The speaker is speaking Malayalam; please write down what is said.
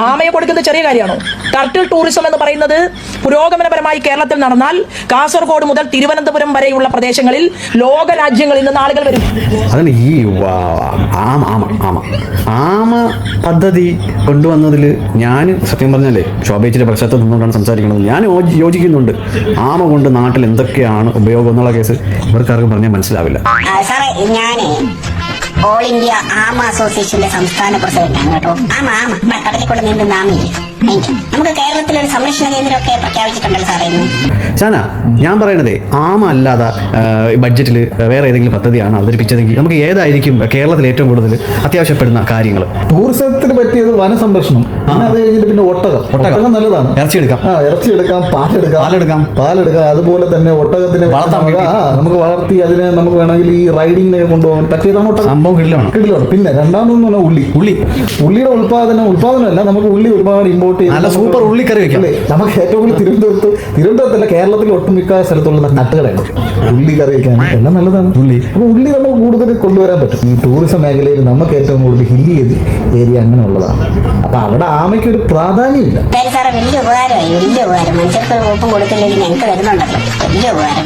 ആമയെ കൊടുക്കുന്നത് ചെറിയ കാര്യമാണോ? ടർട്ടിൽ ടൂറിസം എന്ന് പറയുന്നത് പുരോഗമനപരമായി കേരളത്തിൽ നടന്നാൽ കാസർഗോഡ് മുതൽ തിരുവനന്തപുരം വരെയുള്ള പ്രദേശങ്ങളിൽ ലോക രാജ്യങ്ങളിൽ നിന്ന് ആളുകൾ വരും. അതിന് ഈ ആമ പദ്ധതി കൊണ്ടുവന്നതിൽ ഞാൻ സത്യം പറഞ്ഞാലേ ശോഭേച്ചിന്റെ പ്രശ്നത്തിൽ നിന്നുകൊണ്ടാണ് സംസാരിക്കുന്നത്. ഞാൻ യോജിക്കുന്നുണ്ട്. ആമ കൊണ്ട് നാട്ടിൽ എന്തൊക്കെയാണ് ഉപയോഗം എന്നുള്ള കേസ് ഇവർക്കാർക്കും പറഞ്ഞാൽ മനസ്സിലാവില്ല. സാറേ, ഞാന് ഓൾ ഇന്ത്യ ആമ അസോസിയേഷന്റെ സംസ്ഥാന പ്രസിഡന്റാണ് കേട്ടോ. കടലിൽ കൊണ്ട് നീന്തുന്ന ആമയില്ലേ, നമുക്ക് കേരളത്തിലൊരു സംരക്ഷണ കേന്ദ്രമൊക്കെ പ്രഖ്യാപിച്ചിട്ടുണ്ടല്ലോ സാറേ. ഷാന, ഞാൻ പറയണതേ ആമ അല്ലാതെ ബഡ്ജറ്റിൽ വേറെ ഏതെങ്കിലും പദ്ധതിയാണ് അവതരിപ്പിച്ചതെങ്കിൽ നമുക്ക് ഏതായിരിക്കും കേരളത്തിൽ ഏറ്റവും കൂടുതൽ അത്യാവശ്യപ്പെടുന്ന കാര്യങ്ങൾ? ടൂറിസത്തിന് പറ്റിയത് വനസംരക്ഷണം, പിന്നെ അത് കഴിഞ്ഞിട്ട് പിന്നെ ഒട്ടകം നല്ലതാണ്. ഇറച്ചിയെടുക്കാം, പാലെടുക്കാം. അതുപോലെ തന്നെ ഒട്ടകത്തിനെ നമുക്ക് വളർത്തി അതിനെ നമുക്ക് വേണമെങ്കിൽ ഈ റൈഡിങ്ങിനെ കൊണ്ടുപോകാൻ പറ്റിയതാണ് ഒട്ടകം. കിടിലാണ്. പിന്നെ രണ്ടാമതെന്ന് പറഞ്ഞാൽ ഉള്ളിയുടെ ഉൽപാദനമല്ല, നമുക്ക് ഉള്ളി ഒരുപാട് ഇമ്പോർട്ട് ചെയ്ത് സൂപ്പർ ഉള്ളിക്കറി വെക്കാം. നമുക്ക് ഏറ്റവും കൂടുതൽ തിരുവനന്തപുരത്തല്ല കേരളത്തിൽ ഒട്ടുമിക്ക സ്ഥലത്തുള്ള നട്ടുകടയാണ് ഉള്ളി കറി വെക്കാൻ. എല്ലാം നല്ലതാണ്. അപ്പൊ ഉള്ളി നമുക്ക് കൂടുതൽ കൊണ്ടുവരാൻ പറ്റും. ഈ ടൂറിസം മേഖലയിൽ നമുക്ക് ഏറ്റവും കൂടുതൽ ഹില്ലി ഏരിയ അങ്ങനെയുള്ളതാണ്. അപ്പൊ അവിടെ ആമയ്ക്ക് ഒരു പ്രാധാന്യമില്ല. സാറേ, വലിയ ഉപകാരമായി. മനുഷ്യർക്ക് ഒപ്പം കൊടുത്തില്ലെങ്കിൽ ഞങ്ങൾക്ക് വരുന്നുണ്ടല്ലോ. വലിയ ഉപകാരം.